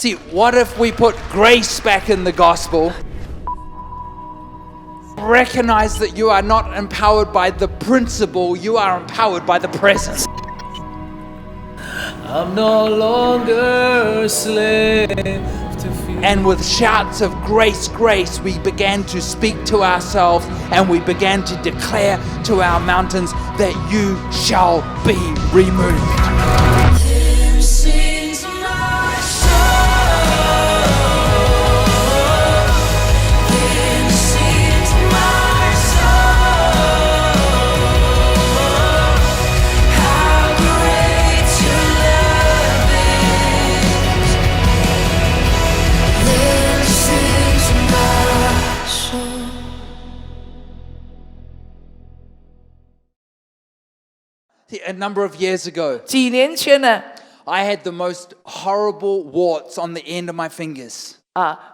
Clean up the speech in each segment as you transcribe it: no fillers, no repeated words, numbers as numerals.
See, what if we put grace back in the gospel? Recognize that you are not empowered by the principle, you are empowered by the presence. I'm no longer a slave to fear. And with shouts of grace, grace, we began to speak to ourselves and we began to declare to our mountains that you shall be removed. Sings my soul. Sings my soul. How great your love is. Then sings my soul. See, a number of years ago, 几年前呢， I had the most horrible warts on the end of my fingers.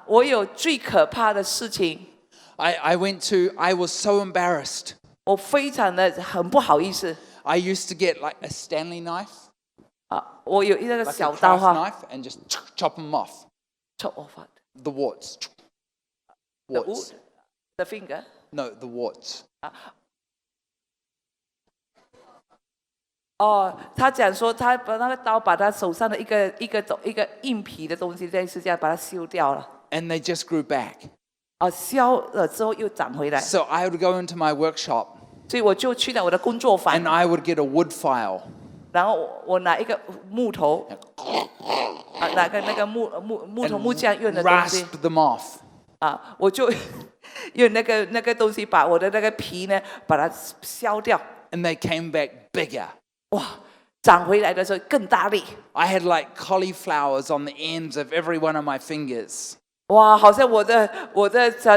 我有最可怕的事情， I was so embarrassed. 我非常的很不好意思 I used to get like a Stanley knife, 我有那个 like 小 a 刀 craft 哈， knife, and just chop them off. chop off The warts. the Warts. wood, the finger。 No, the warts. 他讲说他把那个刀把他手上的一个硬皮的东西类似这样把它修掉了， And they just grew back. 削了之后又长回来， So I would go into my workshop 所以我就去了我的工作坊 and，I would get a wood file. 然后我拿一个木头，拿个那个木头木匠用的东西 Rasp them off. 我就用那个东西把我的那个皮呢把它削掉， And they came back bigger. 哇，长回来的时候更大力， I had like cauliflowers on the ends of every one of my fingers. 哇，好像我的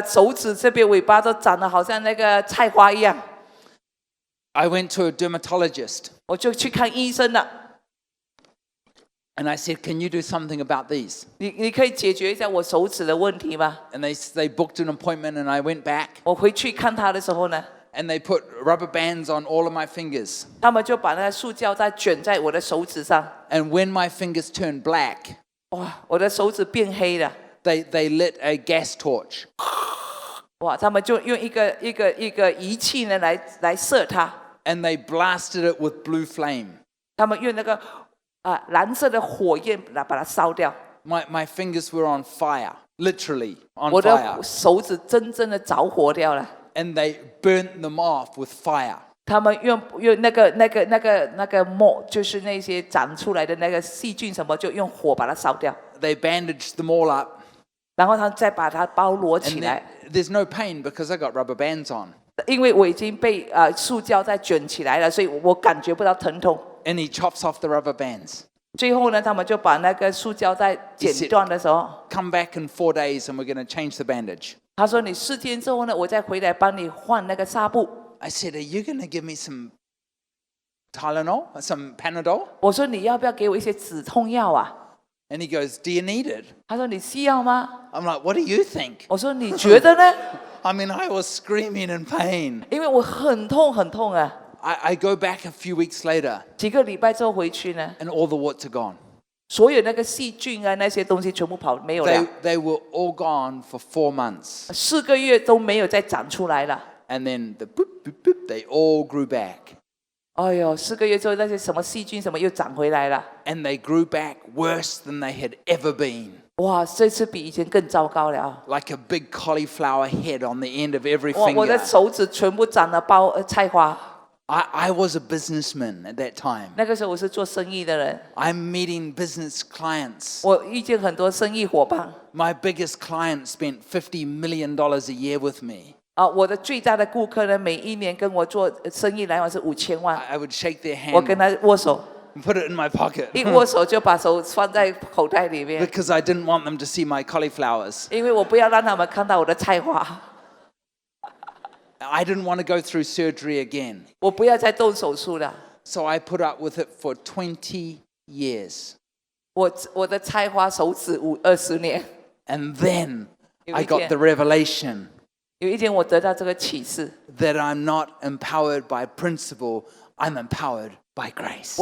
手指这边尾巴都长得好像那个菜花一样， I went to a dermatologist 我就去看医生了。 and I said, "Can you do something about these?" 你可以解决一下我手指的问题吗？ And they booked an appointment and I went back 我回去看他的时候呢， and they put rubber bands on all of my fingers. 他们就把那个塑胶袋卷在我的手指上， And when my fingers turned black, 哇，我的手指变黑了， they lit a gas torch. 哇，他们就用一个仪器呢来射它， And they blasted it with blue flame. 他们用那个蓝色的火焰来把它烧掉， My fingers were on fire, literally on 我 fire. 的手指真正的着火掉了。 And they burnt them off with fire. 他们用那个沫，就是那些长出来的那个细菌什么，就用火把它烧掉， They bandaged them all up. 然后他再把它包裹起 And 来。 there's no pain because I got rubber bands on. 因为我已经被塑胶再卷起来了，所以我感觉不到疼痛。 And he chops off the rubber bands. 最后呢，他们就把那个塑胶带剪断的时候， Come back in 4 days and we're going to change the bandage. 他说你4天之后呢，我再回来帮你换那个纱布。 I said, "Are you going to give me some Tylenol, some Panadol?" 我说你要不要给我一些止痛药啊？ And he goes, "Do you need it?" 他说你需要吗？ I'm like, "What do you think?" 我说你觉得呢？ I mean, I was screaming in pain. 因为我很痛很痛啊。 I go back a few weeks later 几个礼拜之后回去呢， and all the warts are gone. 所有那个细菌啊那些东西全部没有了， They were all gone for 4 months. 4个月都没有再长出来了。 And then the boop, boop, boop, they all grew back. 哎呦，4个月之后那些什么细菌什么又长回来了。 And they grew back worse than they had ever been. 哇，这次比以前更糟糕了。 Like a big cauliflower head on the end of every 哇，我的 finger. 手指全部长了菜花。 I was a businessman at that time. 那个时候我是做生意的人， I'm meeting business clients. 我遇见很多生意伙伴。 My biggest client spent $50 million a year with me. 我的最大的顾客呢，每一年跟我做生意来往是5000万。 I would shake their 我跟 hand 他握手， and put it in my pocket 一握手就把手放在口袋里面， because I didn't want them to see my cauliflowers. 因为我不要让他们看到我的菜花， I didn't want to go through surgery again. 我不要再动手术了。 So I put up with it for 20 years. 我的菜花手指20年。 And then 有 I 一 got 天 the revelation 有一天我得到这个启示， that I'm not empowered by principle, I'm empowered by grace.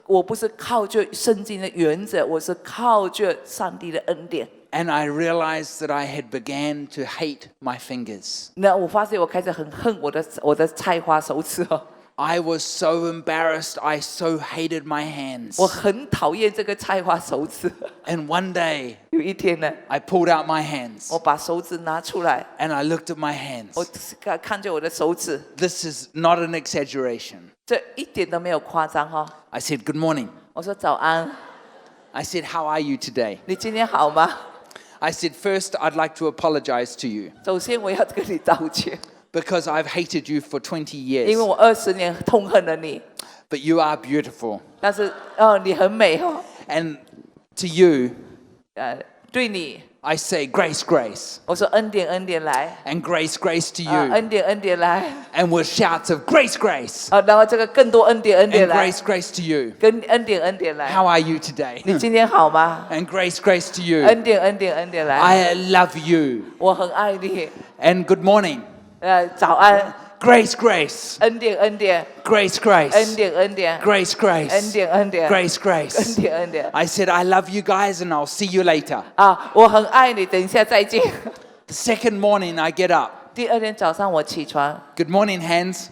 我不是靠着圣经的原则，我是靠着上帝的恩典。And I realized that I had began to hate my fingers. 那我发现我开始很恨我的菜花手指哦， I was so embarrassed. I so hated my hands. 我很讨厌这个菜花手指。 And one day, 有一天呢， I pulled out my hands 我把手指拿出来， and I looked at my 我 hands. 看着我的手指， This is not an exaggeration. 这一点都没有夸张哈、哦。 I said, Good morning. 我说早安， I said, How are you today? 你今天好吗？ I said, First, I'd like to apologize to you 首先我要跟你道歉， because I've hated you for 20因为 years. 我20年痛恨了你， But you are beautiful. 但是你很美哦， And to you, 对你， I say, Grace, grace. 我说恩典恩典来， And grace, grace to 恩 you. 典恩典来， And with shouts of grace, grace. 然后这个更多恩典恩典 And 来， grace, grace to you. 跟恩典恩典来。 How are you today? 你今天好吗？ And grace, grace to you. 恩典恩典恩典来， I love you. 我很爱你。 And good morning. 早安， Grace, grace. 恩典恩典， Grace, 恩 grace. 典恩典， Grace, 恩 grace. 典恩典， Grace, 恩 grace. 典恩典。 I said, I love you guys and I'll see you later. 我很爱你，等一下再见。 The second morning, I get up. 第二天早上我起床， Good morning, hands.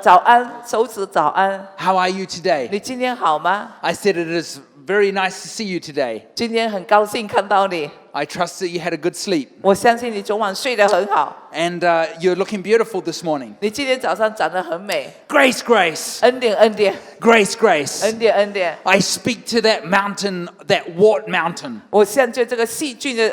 早安，手指早安， How are you today? 你今天好吗？ I said, It is very nice to see you today. 今天很高兴看到你， I trust that you had a good sleep. 我相信你昨晚睡得很好， And you're looking beautiful this morning. 你今天早上长得很美， Grace, grace. 恩典恩典， Grace, grace. 恩典恩典。 I speak to that mountain, that wart mountain. 我向着这个细菌的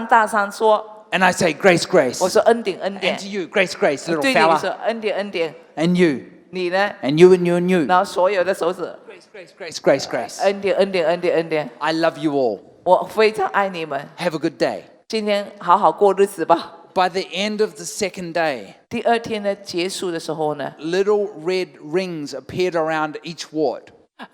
大山说， And I say, Grace, grace. 我说恩典恩 And 典 to，you, grace, grace, little 对你说 fella. 恩典恩典， And you. 你呢？ And you and you and you. 然后所有的手指， Grace, grace, grace, grace, grace. 恩典恩典恩典恩典， I love you all. 我非常爱你们。 Have a good day. 今天好好过日子吧。 By the end of the second day, 第二天呢，结束的时候呢， little red rings appeared around each wart.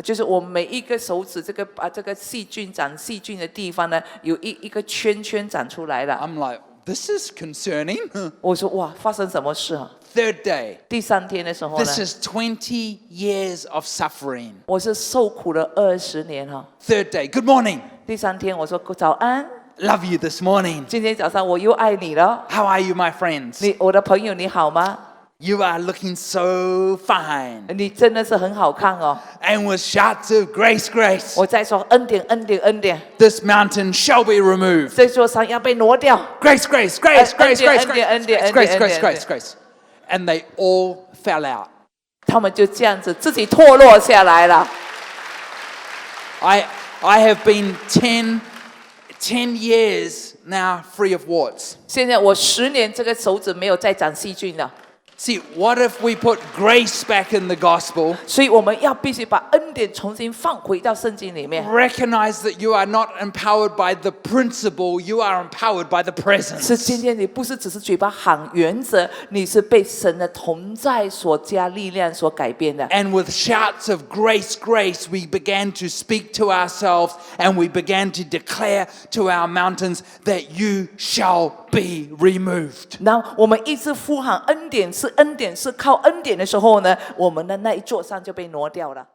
就是我每一个手指这个细菌长细菌的地方呢，有一个圈圈长出来了。 I'm like, this is concerning. 我说哇，发生什么事啊？ Third day, 第三天的时候呢， this is 20 years of suffering. 我是受苦了20年哈。 Third day, good morning. 第三天我说早安， Love you this morning. 今天早上我又爱你了。 How are you, my friends? 我的朋友你好吗？ You are looking so fine. 你真的是很好看哦。 And with shouts of grace, grace, 我在说恩典恩典恩典， this mountain shall be removed. 这座山要被挪掉。 Grace, grace, grace, grace, grace, grace, Grace, grace, grace, grace, grace, grace. And they all fell out. 他们就这样子自己脱落下来了。 I have been 10 years now free of warts. 现在我10年这个手指没有再长细菌了。 See, what if we put grace back in the gospel? 所以我们要必须把恩典重新放回到圣经里面。 Recognize that you are not empowered by the principle, you are empowered by the 是 presence. 今天你不是只是嘴巴喊原则，你是被神的同在所加力量所改变的。 And with shouts of grace, grace, we began to speak to ourselves and we began to declare to our mountains that you shall be removed. 然后我们一直呼喊恩典是恩典是靠恩典的时候呢，我们的那一座山就被挪掉了。